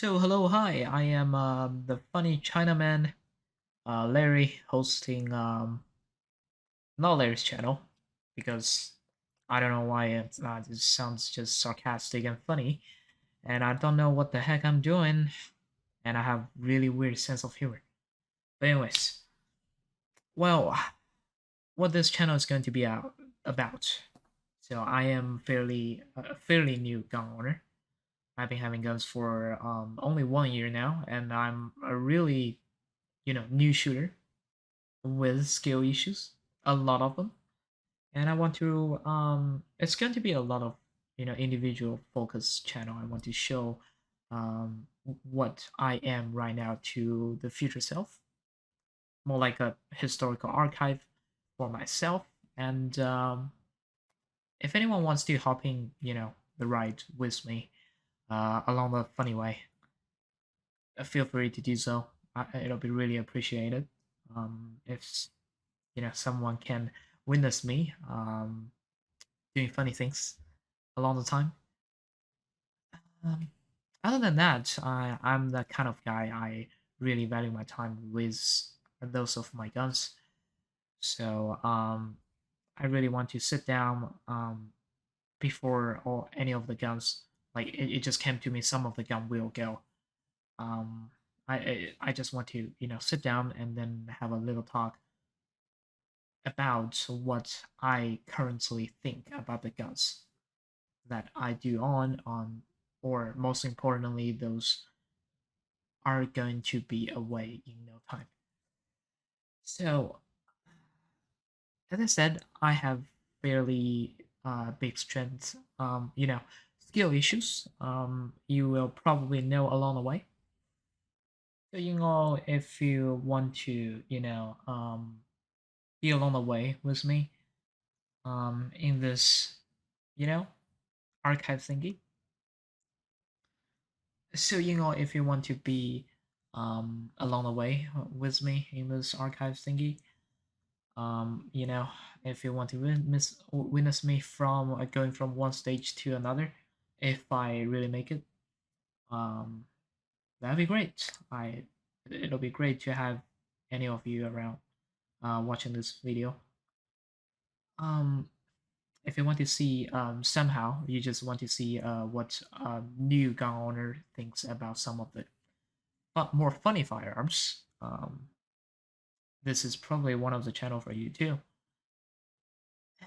So hello, hi. I am the funny Chinaman, Larry, hosting not Larry's channel because I don't know why it sounds just sarcastic and funny, and I don't know what the heck I'm doing, and I have really weird sense of humor. But anyways, well, what this channel is going to be about. So I am fairly new gun owner. I've been having guns for only 1 year now, and I'm a really new shooter with skill issues, a lot of them. And I want to it's going to be a lot of individual focus channel. I want to show what I am right now to the future self, more like a historical archive for myself. And if anyone wants to hop in, the ride with me along the funny way, feel free to do so. It'll be really appreciated. If someone can witness me doing funny things along the time. Um, Other than that, I'm the kind of guy I really value my time with those of my guns. So I really want to sit down before or any of the guns. Like it just came to me, some of the gun will go. Um, I just want to sit down and then have a little talk about what I currently think about the guns that I do on, or most importantly, those are going to be away in no time. So, as I said, I have fairly big strength, skill issues. You will probably know along the way. So, if you want to, be along the way with me, in this, you know, archive thingy. So, if you want to be along the way with me in this archive thingy, you know, if you want to witness me from going from one stage to another, if I really make it, um, that'd be great. It'll be great to have any of you around watching this video. Um, if you want to see somehow, you just want to see what new gun owner thinks about some of the more funny firearms. This is probably one of the channel for you too.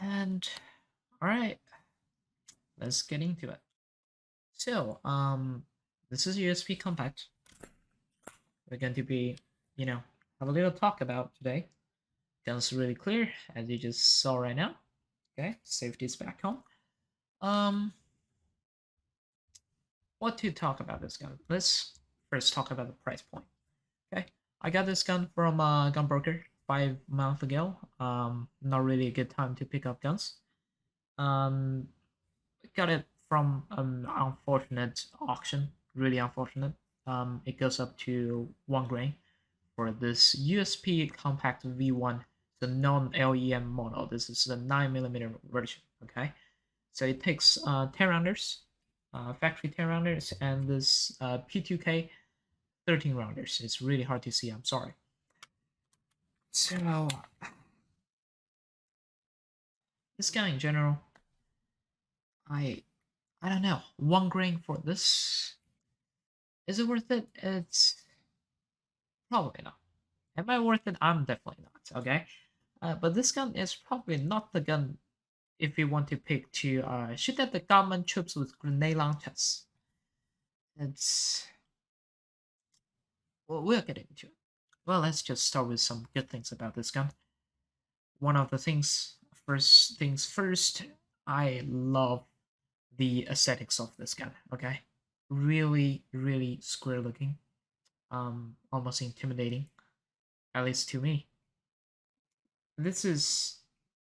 And all right, let's get into it. So, this is USP Compact. We're going to be, have a little talk about today. Guns really clear, as you just saw right now. Okay, safety is back home. Um, what to talk about this gun? Let's first talk about the price point. Okay, I got this gun from a gun broker 5 months ago. Not really a good time to pick up guns. Um, got it from an unfortunate auction, really unfortunate. It goes up to 1 grain for this USP Compact V1, the non-LEM model. This is the 9mm version. Okay, so it takes 10 rounders, factory 10 rounders, and this P2K 13 rounders. It's really hard to see. I'm sorry. So this gun in general, I I don't know. 1 grain for this, is it worth it? It's probably not. Am I worth it? I'm definitely not. Okay, but this gun is probably not the gun if you want to pick to shoot at the government troops with grenade launchers. It's well, we'll get into it. Well, let's just start with some good things about this gun. One of the first things first, I love the aesthetics of this gun. Okay, really, really square looking, almost intimidating, at least to me. This is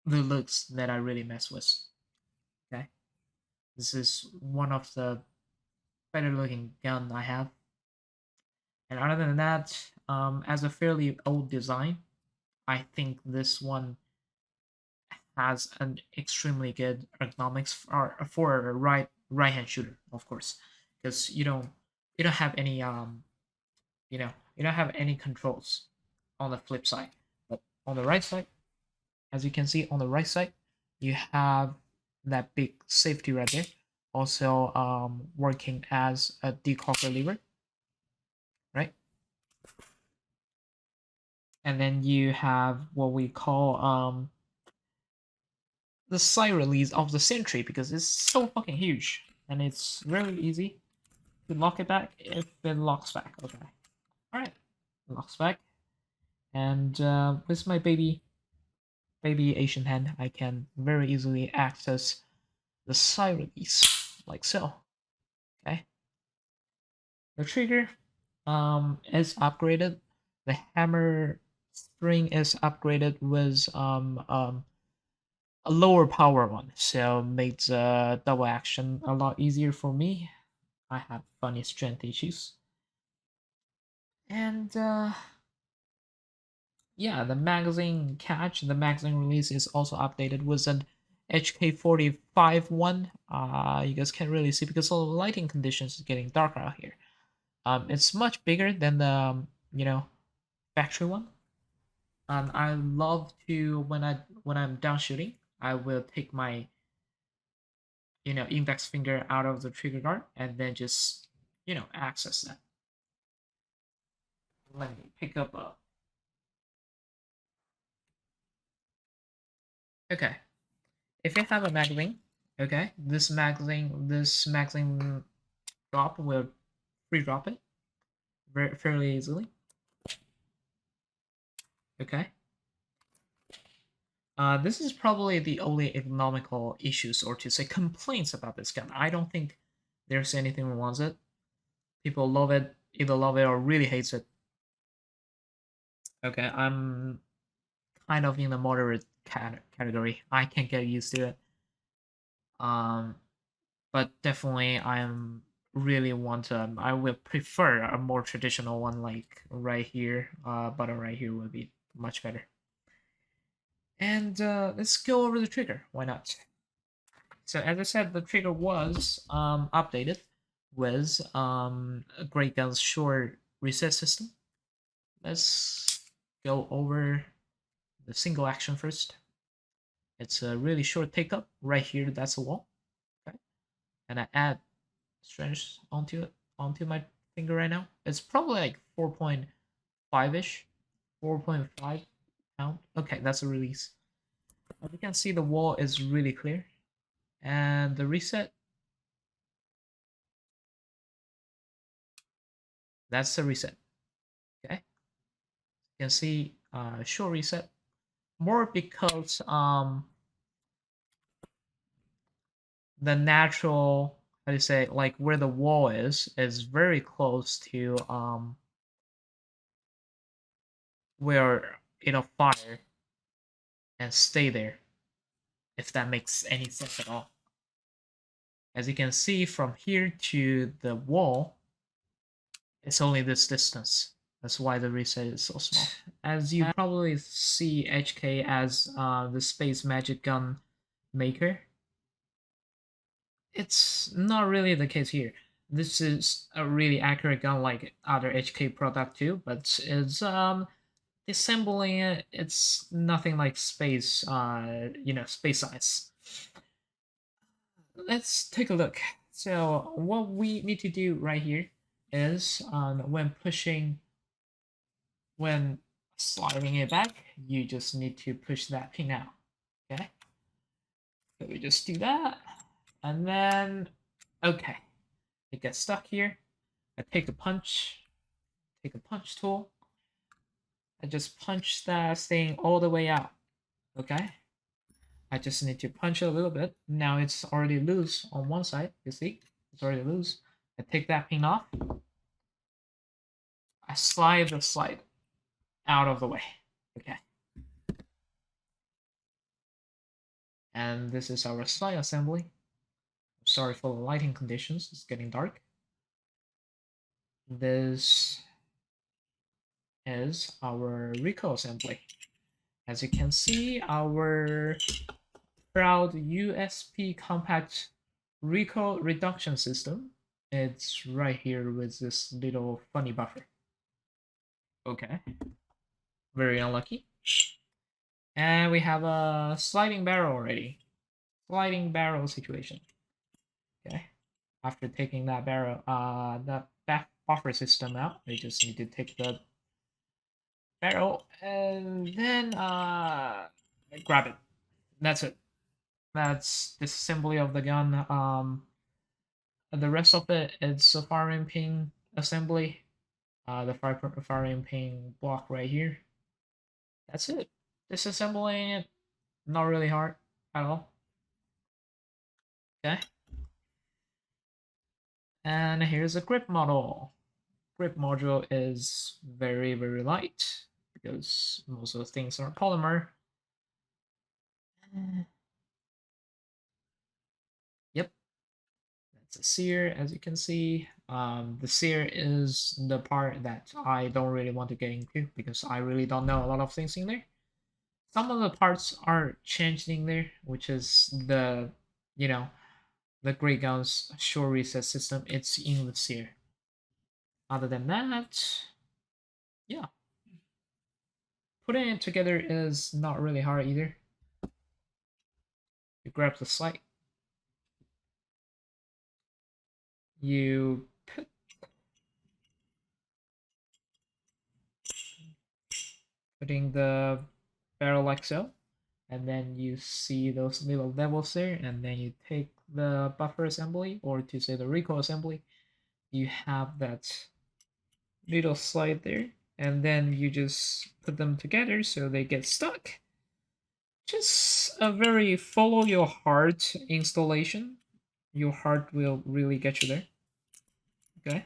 the looks that I really mess with. Okay, this is one of the better looking gun I have. And other than that, as a fairly old design, I think this one has an extremely good ergonomics for a right hand shooter, of course, because you don't have any you don't have any controls on the flip side. But on the right side, as you can see on the right side, you have that big safety right there, also working as a decocker lever, right? And then you have what we call the side release of the sentry, because it's so fucking huge and it's very easy to lock it back if it locks back. Okay, all right, locks back. And with my baby Asian hand, I can very easily access the side release like so. Okay, the trigger is upgraded. The hammer spring is upgraded with a lower power one, so makes double action a lot easier for me. I have funny strength issues. And yeah, the magazine catch, the magazine release is also updated with an HK45 one. You guys can't really see because all the lighting conditions is getting darker out here. It's much bigger than the factory one. And I love to when I'm down shooting, I will take my index finger out of the trigger guard and then just access that. Let me pick up a. Okay, if you have a magazine, okay, this magazine drop will free drop it very fairly easily. Okay. This is probably the only economical issues, or to say complaints about this gun. I don't think there's anything wrong with it. People love it, either love it or really hates it. Okay, I'm kind of in the moderate category. I can't get used to it. But definitely I'm really want I will prefer a more traditional one like right here. Button right here would be much better. And let's go over the trigger. Why not? So as I said, the trigger was updated with a Great Guns short reset system. Let's go over the single action first. It's a really short take up. Right here, that's a wall. Okay. And I add strength onto my finger right now. It's probably like 4.5-ish. 4.5 pound. Okay, that's a release. As you can see, the wall is really clear. And the reset, that's the reset. Okay. You can see short reset. More because the natural, how do you say, like where the wall is very close to where it'll fire and stay there, if that makes any sense at all. As you can see, from here to the wall, it's only this distance. That's why the reset is so small. As you probably see HK as the Space Magic Gun maker, it's not really the case here. This is a really accurate gun like other HK product too, but it's assembling it, it's nothing like space space size. Let's take a look. So what we need to do right here is when sliding it back, you just need to push that pin out. Okay, so we just do that, and then okay, it gets stuck here. I take a punch tool. I just punch that thing all the way out. Okay, I just need to punch it a little bit. Now it's already loose on one side. You see, it's already loose. I take that pin off. I slide the slide out of the way. Okay. And this is our slide assembly. Sorry for the lighting conditions. It's getting dark. This is our recoil assembly. As you can see, our proud USP Compact recoil reduction system It's right here with this little funny buffer. Okay, very unlucky. And we have a sliding barrel already. Sliding barrel situation. Okay. After taking that barrel, that buffer system out, we just need to take the barrel and then grab it. That's it. That's disassembly of the gun. The rest of it is a firing pin assembly. The firing pin block right here. That's it. Disassembling it, not really hard at all. Okay. And here's a grip model. Grip module is very, very light because most of the things are polymer. Yep, that's a sear, as you can see. The sear is the part that I don't really want to get into because I really don't know a lot of things in there. Some of the parts are changed in there, which is the, you know, the Grey Gun's short reset system. It's in the sear. Other than that, yeah, putting it together is not really hard either. You grab the slide, you putting the barrel like so, and then you see those little levels there, and then you take the buffer assembly, or to say the recoil assembly, you have that little slide there, and then you just put them together so they get stuck. Just a very follow your heart installation. Your heart will really get you there. Okay.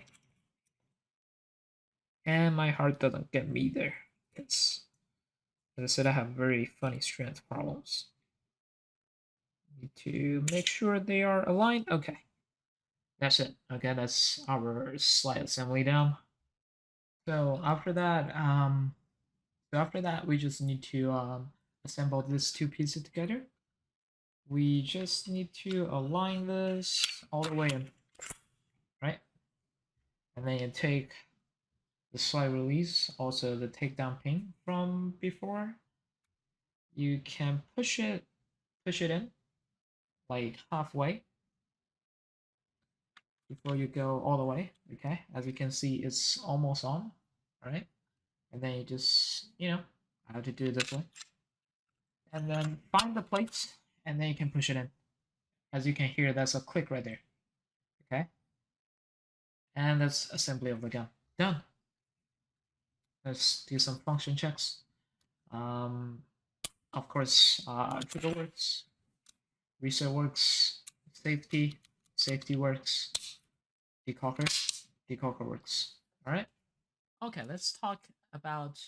And my heart doesn't get me there. Because, as I said, I have very funny strength problems. Need to make sure they are aligned. Okay. That's it. Okay, that's our slide assembly down. So after that, we just need to assemble these two pieces together. We just need to align this all the way in, right? And then you take the slide release, also the takedown pin from before. You can push it in like halfway before you go all the way. Okay, as you can see, it's almost on. All right, and then you just I have to do it this way, and then find the plates, and then you can push it in. As you can hear, that's a click right there. Okay, and that's assembly of the gun done. Let's do some function checks. Um, of course, trigger works, reset works, safety, safety works, decocker, decocker works. All right. Okay, let's talk about.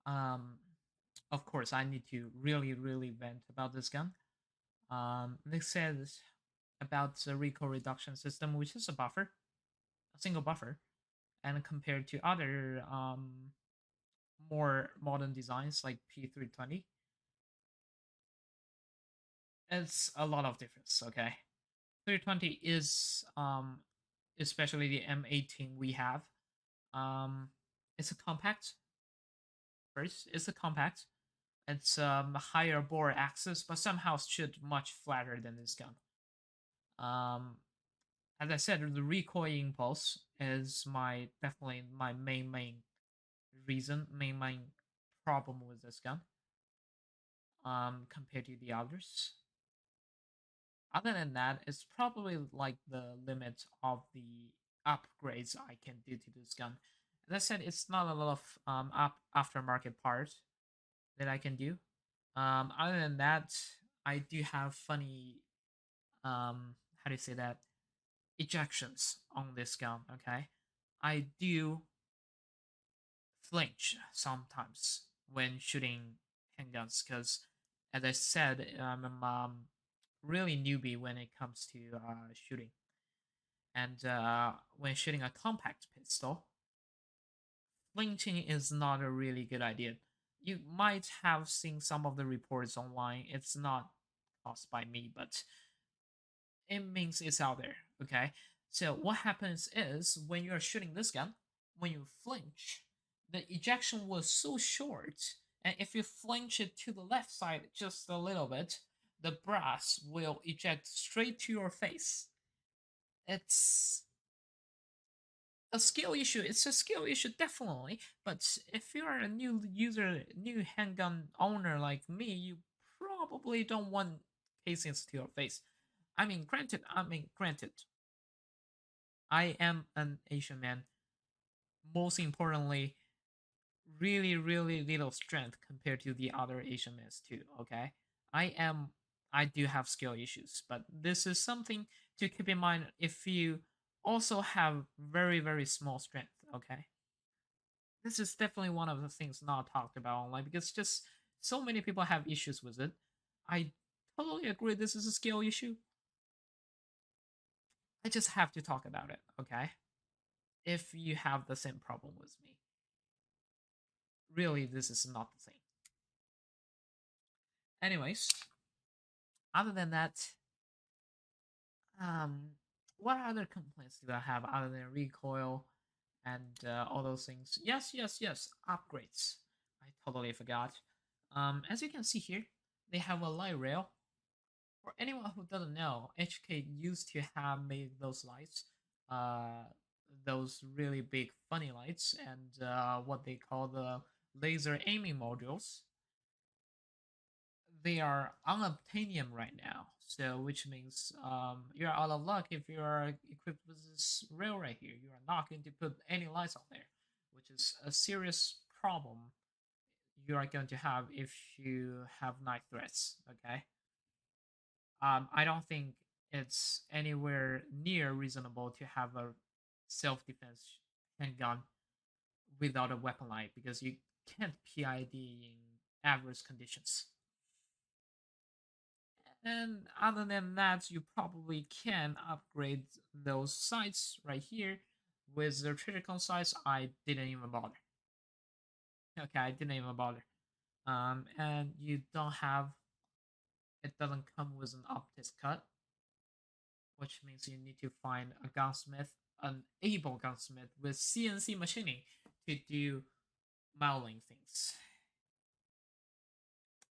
Um, of course, I need to really vent about this gun. This says about the recoil reduction system, which is a buffer, a single buffer, and compared to other more modern designs like P320, it's a lot of difference. Okay, 320 is especially the M18 we have. It's a compact. First, it's a compact. It's higher bore axis, but somehow shoot much flatter than this gun. Um, as I said, the recoil impulse is my definitely my main reason, main problem with this gun. Compared to the others. Other than that, it's probably like the limit of the upgrades I can do to this gun. As I said, it's not a lot of aftermarket parts that I can do. Other than that, I do have funny how do you say that, ejections on this gun. Okay, I do flinch sometimes when shooting handguns because, as I said, I'm really newbie when it comes to shooting, and when shooting a compact pistol, flinching is not a really good idea. You might have seen some of the reports online. It's not caused by me, but it means it's out there. Okay, So what happens is when you're shooting this gun, when you flinch, the ejection was so short, and if you flinch it to the left side just a little bit, the brass will eject straight to your face. It's a skill issue. It's a skill issue, definitely. But if you're a new user, new handgun owner like me, you probably don't want casings to your face. Granted, I am an Asian man. Most importantly, really, really little strength compared to the other Asian men too. Okay, I am. I do have skill issues, but this is something to keep in mind if you also have very, very small strength. Okay, this is definitely one of the things not talked about online because just so many people have issues with it. I totally agree this is a skill issue. I just have to talk about it, okay? If you have the same problem with me. Really, this is not the thing. Anyways, other than that, um, what other complaints do I have other than recoil and all those things? Yes, yes, yes, upgrades. I totally forgot. As you can see here, they have a light rail. For anyone who doesn't know, HK used to have made those lights, uh, those really big funny lights, and what they call the laser aiming modules. They are unobtainium right now, so which means you're out of luck if you are equipped with this rail right here. You are not going to put any lights on there, which is a serious problem you are going to have if you have night threats. Okay, I don't think it's anywhere near reasonable to have a self-defense handgun without a weapon light because you can't PID in average conditions. And other than that, you probably can upgrade those sights right here. With the critical sights, I didn't even bother. Okay, I didn't even bother. And you don't have, it doesn't come with an optics cut, which means you need to find a gunsmith, an able gunsmith with CNC machining to do modeling things.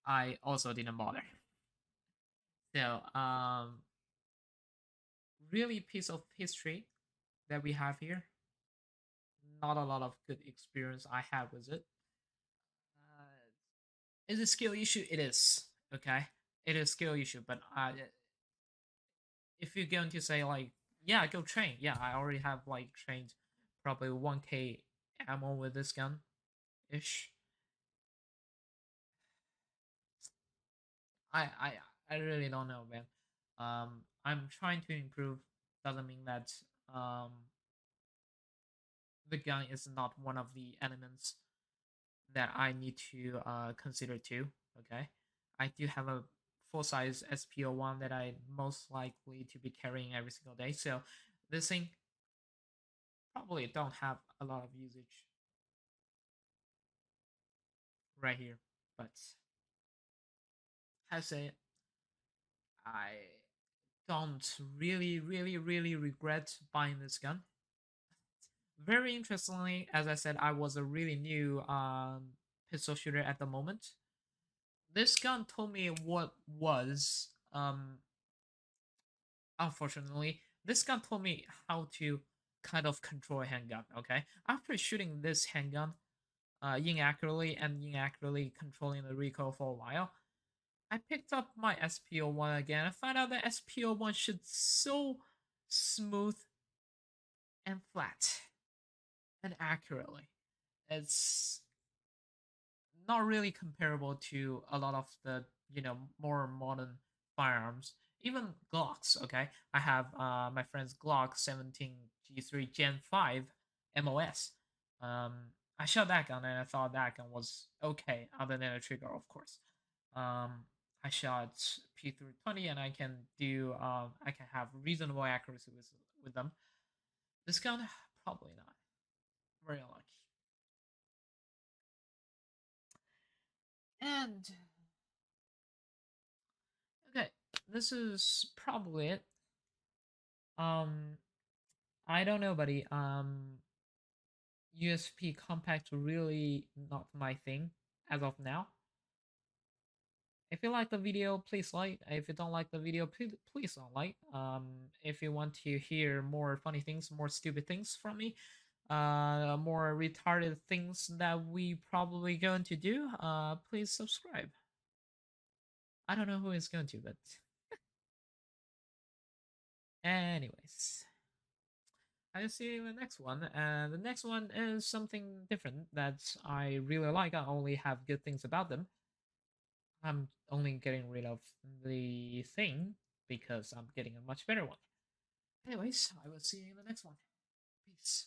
I also didn't bother. So, really piece of history that we have here. Not a lot of good experience I have with it. Is it a skill issue? It is. Okay, it is a skill issue. But if you're going to say like, yeah, go train. Yeah, I already have like trained probably 1K ammo with this gun ish. I I I really don't know, man. I'm trying to improve. Doesn't mean that um the gun is not one of the elements that I need to consider too. Okay, I do have a full size SPO1 that I most likely to be carrying every single day. So this thing probably don't have a lot of usage right here, but I say I don't really regret buying this gun. Very interestingly, as I said, I was a really new pistol shooter at the moment. This gun told me what was unfortunately, this gun told me how to kind of control a handgun. Okay, after shooting this handgun inaccurately controlling the recoil for a while, I picked up my SPO1 again and found out that SPO1 shoots so smooth and flat and accurately. It's not really comparable to a lot of the more modern firearms, even Glocks. Okay, I have my friend's Glock 17 G3 Gen 5 MOS. I shot that gun and I thought that gun was okay, other than a trigger, of course. I shot P320 and I can have reasonable accuracy with them. This gun probably not. Very unlucky. And okay, this is probably it. Um, I don't know, buddy. USP Compact really not my thing as of now. If you like the video, please like. If you don't like the video, please don't like. If you want to hear more funny things, more stupid things from me, more retarded things that we probably going to do, please subscribe. I don't know who is going to, but anyways, I'll see you in the next one. And the next one is something different that I really like. I only have good things about them. I'm only getting rid of the thing because I'm getting a much better one. Anyways, I will see you in the next one. Peace.